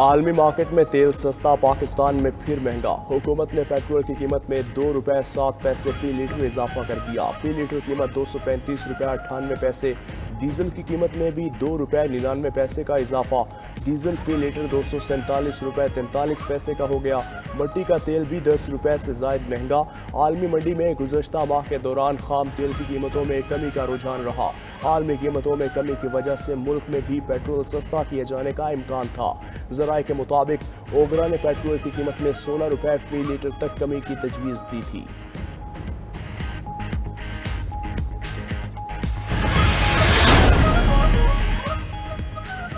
आलमी मार्केट में तेल सस्ता, पाकिस्तान में फिर महंगा। हुकूमत ने पेट्रोल की कीमत में ₹2.07 फी लीटर इजाफा कर दिया। फी लीटर कीमत ₹235.98। डीजल की कीमत में भी ₹2.99 का इजाफा। डीजल फी लीटर ₹247.43 का हो गया। मट्टी का तेल भी ₹10 से जायद महंगा। आलमी मंडी में गुज़श्ता माह के दौरान खाम तेल की कीमतों में कमी का रुझान रहा। आलमी कीमतों में कमी की वजह से मुल्क में भी पेट्रोल सस्ता किए जाने का इम्कान था। ज़राए के मुताबिक ओगरा ने पेट्रोल की कीमत में ₹16 फी लीटर तक कमी की तजवीज़ दी थी।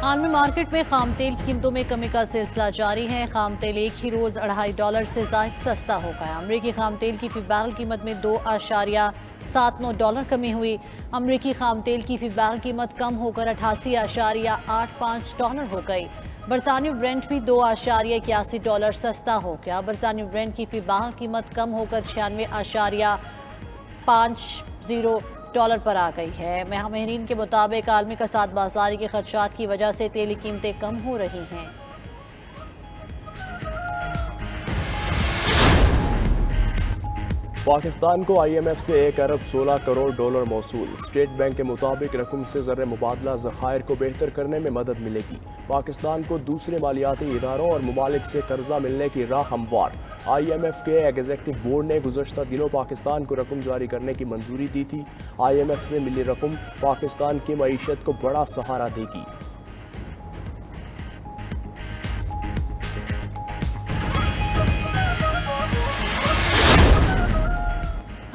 आलमी मार्केट में खाम तेल की कीमतों में कमी का सिलसिला जारी है। खाम तेल एक ही रोज $2.5 से जायद सस्ता हो गया। अमरीकी खाम तेल की फी बैरल कीमत में $2.79 कमी हुई। अमरीकी खाम तेल की फी बैरल कीमत कम होकर $88.85 हो गई। बरतानवी ब्रेंट भी $2.81 सस्ता हो गया। बरतानवी ब्रेंट की फी बैरल कीमत कम होकर $96.50 पर आ गई है। माहिरीन के मुताबिक आलमी कसाद बाजारी के खदशात की वजह से तेल की कीमतें कम हो रही हैं। पाकिस्तान को IMF से $1 अरब 16 करोड़ मौसूल। स्टेट बैंक के मुताबिक रकम से ज़र मुबादला ज़खायर को बेहतर करने में मदद मिलेगी। पाकिस्तान को दूसरे मालियाती इदारों और ममालिक से कर्जा मिलने की राह हमवार। IMF के एग्जीक्यूटिव बोर्ड ने गुज़श्ता दिनों पाकिस्तान को रकम जारी करने की मंजूरी दी थी। IMF से मिली रकम पाकिस्तान की मईशत को बड़ा सहारा देगी।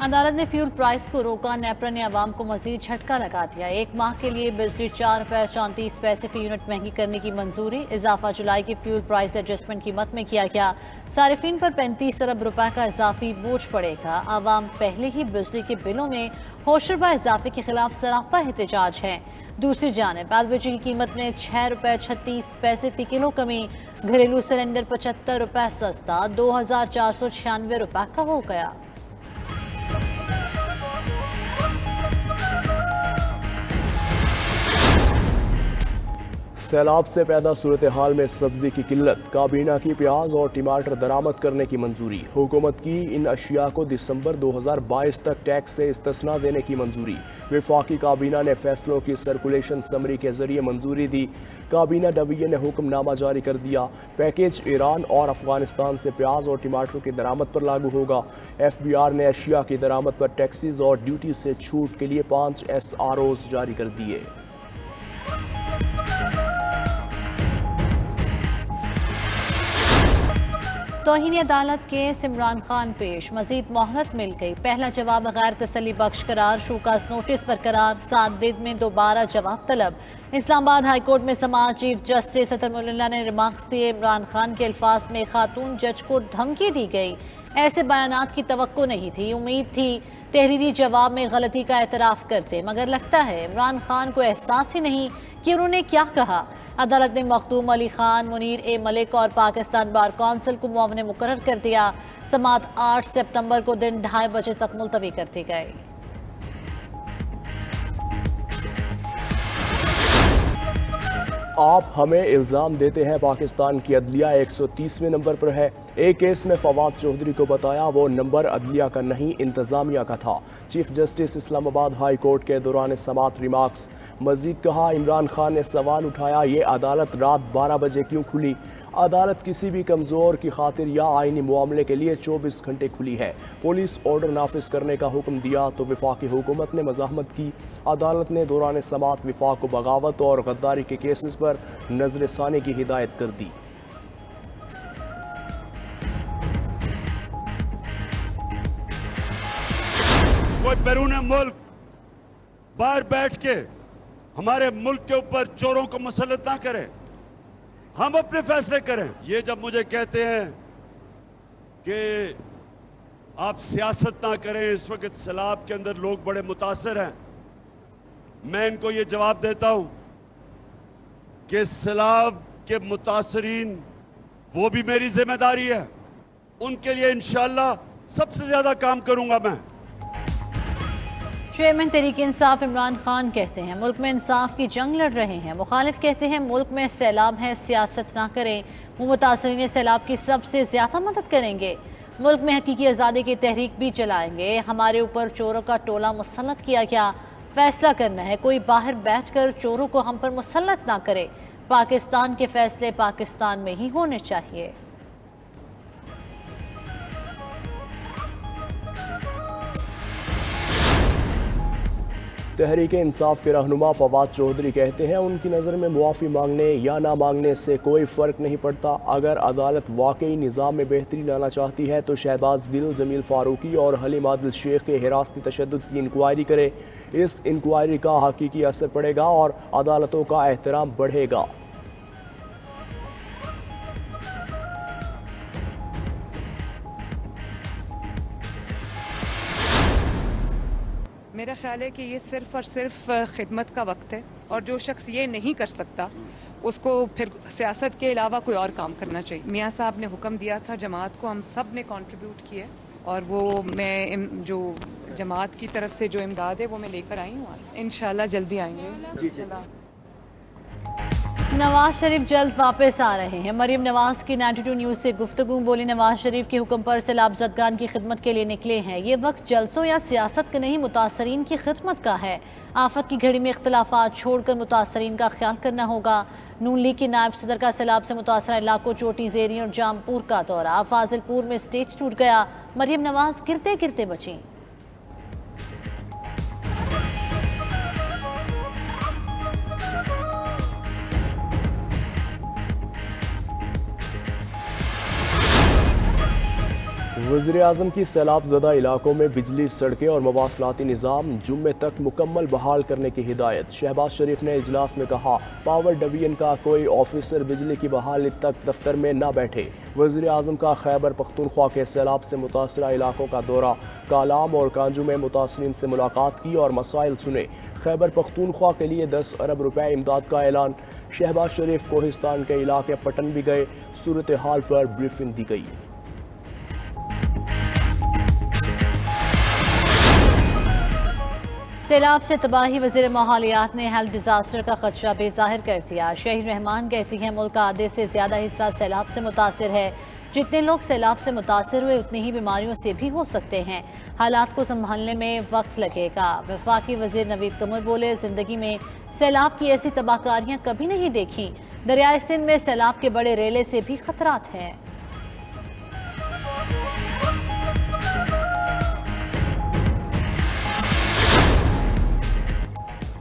अदालत ने फ्यूल प्राइस को रोका। नेपरा ने अवाम को मजीद झटका लगा दिया। एक माह के लिए बिजली ₹4.34 फी यूनिट महंगी करने की मंजूरी। इजाफा जुलाई की फ्यूल प्राइस एडजस्टमेंट कीमत में किया गया। सारिफिन पर ₹35 अरब का इजाफी बोझ पड़ेगा। अवाम पहले ही बिजली के बिलों में होशरबा इजाफे के खिलाफ सरापा एहतजाज है। दूसरी जानिब एलपीजी की कीमत में ₹6.36 फी किलो कमी। घरेलू सिलेंडर ₹75 सस्ता ₹2,496 का हो गया। सैलाब से पैदा सूरत हाल में सब्जी की किल्लत। काबीना की प्याज और टमाटर दरामद करने की मंजूरी। हुकूमत की इन अशिया को दिसंबर 2022 तक टैक्स से इस्तिस्ना देने की मंजूरी। वफाकी काबीना ने फैसलों की सर्कुलेशन समरी के जरिए मंजूरी दी। काबीना डिवीजन ने हुक्मनामा जारी कर दिया। पैकेज ईरान और अफगानिस्तान से प्याज और टमाटर की दरामद पर लागू होगा। FBR ने अशिया की दरामद पर टैक्सेस और ड्यूटी से छूट के लिए 5 SROs जारी कर दिए। तौहीन अदालत केस इमरान खान पेश। मजीद मोहलत मिल गई। पहला जवाब गैर तसल्ली बख्श करार। शोकास नोटिस पर करार। 7 दिन में दोबारा जवाब तलब। इस्लामाबाद हाई कोर्ट में समाअत। चीफ जस्टिस अतरमुल्ला ने रिमार्क्स दिए। इमरान खान के अल्फाज में खातून जज को धमकी दी गई। ऐसे बयानात की तवक्को नहीं थी। उम्मीद थी तहरीरी जवाब में गलती का एतराफ़ करते, मगर लगता है इमरान खान को एहसास ही नहीं कि उन्होंने क्या कहा। अदालत ने मखदूम अली खान, मुनीर ए मलिक और पाकिस्तान बार कौंसिल को मुआवने मुकर्रर कर दिया। समाअत 8 सितंबर को दिन 2:30 बजे तक मुलतवी कर दी गई। आप हमें इल्ज़ाम देते हैं पाकिस्तान की अदलिया 130वें नंबर पर है। एक केस में फवाद चौधरी को बताया वो नंबर अदलिया का नहीं इंतज़ामिया का था। Chief justice Islamabad high court के दौरान समाअत रिमार्क्स। मजीद कहा, इमरान खान ने सवाल उठाया ये अदालत रात 12 बजे क्यों खुली। अदालत किसी भी कमज़ोर की खातिर या आईनी मामले के लिए 24 घंटे खुली है। पुलिस ऑर्डर नाफिज करने का हुक्म दिया तो वफाकी हुकूमत ने मज़ाहमत की। अदालत ने दौरान समाअत वफाक को बगावत और गद्दारी के केसेस पर नजरसानी की हिदायत कर दी। कोई बैरून मुल्क बाहर बैठ के हमारे मुल्क के ऊपर चोरों को मुसल्लत ना करे, हम अपने फैसले करें। ये जब मुझे कहते हैं कि आप सियासत ना करें, इस वक्त सैलाब के अंदर लोग बड़े मुतासर हैं, मैं इनको ये जवाब देता हूं कि सैलाब के मुतासरीन वो भी मेरी जिम्मेदारी है। उनके लिए इंशाअल्लाह सबसे ज्यादा काम करूंगा मैं। चेयरमैन तहरीक इंसाफ इमरान खान कहते हैं मुल्क में इंसाफ की जंग लड़ रहे हैं। मुखालिफ कहते हैं मुल्क में सैलाब है, सियासत ना करें। वो मुतासरीन सैलाब की सबसे ज्यादा मदद करेंगे। मुल्क में हकीकी आज़ादी की तहरीक भी चलाएंगे। हमारे ऊपर चोरों का टोला मुसल्लत किया गया, फैसला करना है। कोई बाहर बैठकर चोरों को हम पर मुसल्लत ना करे। पाकिस्तान के फैसले पाकिस्तान में ही होने चाहिए। तहरीक इंसाफ के रहनुमा फवाद चौधरी कहते हैं उनकी नज़र में मुआफ़ी मांगने या ना मांगने से कोई फ़र्क नहीं पड़ता। अगर अदालत वाकई निज़ाम में बेहतरी लाना चाहती है तो शहबाज गिल, जमील फ़ारूकी और हलीम आदिल शेख के हिरासती तशद्दुद की इंक्वायरी करे। इस इंक्वायरी का हकीकी असर पड़ेगा और अदालतों का एहतराम बढ़ेगा। मेरा ख्याल है कि ये सिर्फ़ और सिर्फ खिदमत का वक्त है और जो शख्स ये नहीं कर सकता उसको फिर सियासत के अलावा कोई और काम करना चाहिए। मियाँ साहब ने हुक्म दिया था, जमात को हम सब ने कंट्रीब्यूट किया और वो मैं जो जमात की तरफ से जो इमदाद है वो मैं लेकर आई हूँ। इंशाल्लाह जल्दी आएंगे। नवाज शरीफ जल्द वापस आ रहे हैं। मरीम नवाज की 92 न्यूज़ से गुफ्तगू। बोली नवाज शरीफ के हुक्म पर सैलाब ज़दगान की खिदमत के लिए निकले हैं। ये वक्त जलसों या सियासत का नहीं, मुतासरीन की खिदमत का है। आफत की घड़ी में इख्तलाफात छोड़कर मुतासरीन का ख्याल करना होगा। नून लीग के नायब सदर का सैलाब से मुतासरा इलाकों चोटी, ज़ेरी और जामपुर का दौरा। फाजिलपुर में स्टेज टूट गया, मरीम नवाज गिरते गिरते बची। वज़ीर-ए-आज़म की सैलाब ज़दा इलाकों में बिजली, सड़कें और मवासलाती निज़ाम जुम्मे तक मुकम्मल बहाल करने की हिदायत। शहबाज शरीफ ने इजलास में कहा पावर डिवीजन का कोई ऑफिसर बिजली की बहाली तक दफ्तर में न बैठे। वज़ीर-ए-आज़म का खैबर पख्तूनख्वा के सैलाब से मुतासरा इलाकों का दौरा। कालाम और कांजू में मुतासरीन से मुलाकात की और मसाइल सुने। खैबर पख्तूनख्वा के लिए 10 अरब रुपए इमदाद का ऐलान। शहबाज शरीफ कोहिस्तान के इलाके पटन भी गए। सूरत हाल पर ब्रीफिंग दी गई। सैलाब से तबाही। वज़ीर माहौलियात ने हेल्थ डिजास्टर का खदशा बेज़ाहिर कर दिया। शहीद रहमान कहती हैं मुल्क का आधे से ज़्यादा हिस्सा सैलाब से मुतासर है। जितने लोग सैलाब से मुतासर हुए उतनी ही बीमारियों से भी हो सकते हैं। हालात को संभालने में वक्त लगेगा। वफाकी वज़ीर नवीद कमर बोले ज़िंदगी में सैलाब की ऐसी तबाहकारियाँ कभी नहीं देखी। दरियाए सिंध में सैलाब के बड़े रेले से भी खतरात हैं।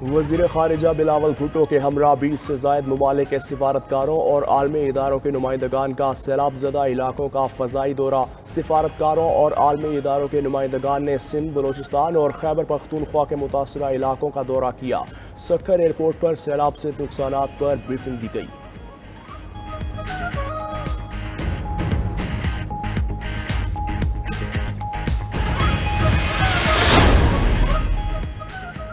वज़ीर ख़ारिजा बिलावल भुट्टो के हमरा 20 से ज़ायद ममालिक के सिफारतकारों और आलमी इदारों के नुमाइंदगान का सैलाब ज़दा इलाकों का फ़ज़ाई दौरा। सिफारतकारों और आलमी इदारों के नुमाइंदगान ने सिंध, बलोचिस्तान और खैबर पख्तूनख्वा के मुतासरा इलाकों का दौरा किया। सक्खर एयरपोर्ट पर सैलाब से नुकसानात पर ब्रीफिंग दी गई।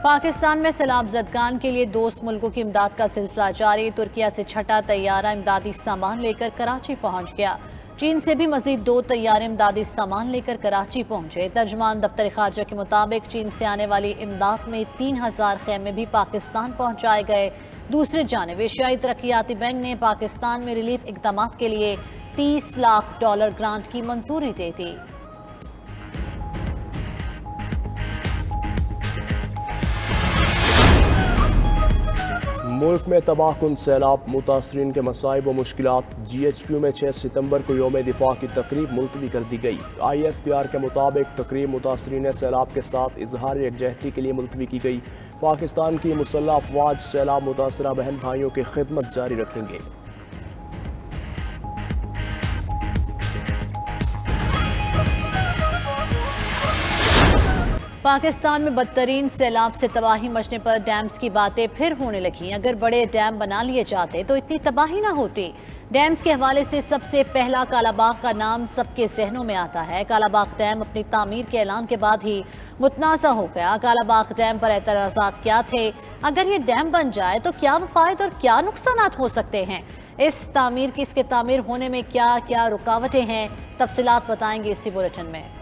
पाकिस्तान में सैलाब ज़दगान के लिए दोस्त मुल्कों की इमदाद का सिलसिला जारी। तुर्किया से छठा तैयारा इमदादी सामान लेकर कराची पहुंच गया। चीन से भी मजीद 2 तैयारे इमदादी सामान लेकर कराची पहुंचे। तर्जमान दफ्तर खारजा के मुताबिक चीन से आने वाली इमदाद में 3000 खेमे भी पाकिस्तान पहुंचाए गए। दूसरी जानिब एशियाई तरक्याती बैंक ने पाकिस्तान में रिलीफ इकदाम के लिए $30 लाख ग्रांट की मंजूरी दे दी। मुल्क में तबाहकुन सैलाब, मुतासरीन के मसाइब व मुश्किलात। GHQ में 6 सितंबर को यौम दिफा की तकरीब मुलतवी कर दी गई। ISPR के मुताबिक तकरीब मुतासरीन सैलाब के साथ इजहार यकजहती के लिए मुलतवी की गई। पाकिस्तान की मुसल्लह अफवाज सैलाब मुतासरा बहन भाइयों की खिदमत जारी रखेंगे। पाकिस्तान में बदतरीन सैलाब से तबाही मचने पर डैम्स की बातें फिर होने लगी। अगर बड़े डैम बना लिए जाते तो इतनी तबाही ना होती। डैम्स के हवाले से सबसे पहला कालाबाग का नाम सबके जहनों में आता है। कालाबाग डैम अपनी तामीर के ऐलान के बाद ही मुतनाज़ा हो गया। कालाबाग डैम पर एतराज़ात क्या थे? अगर ये डैम बन जाए तो क्या फ़ायदे और क्या नुकसानात हो सकते हैं? इसके तामीर होने में क्या क्या रुकावटें हैं? तफसीलात बताएंगे इसी बुलेटिन में।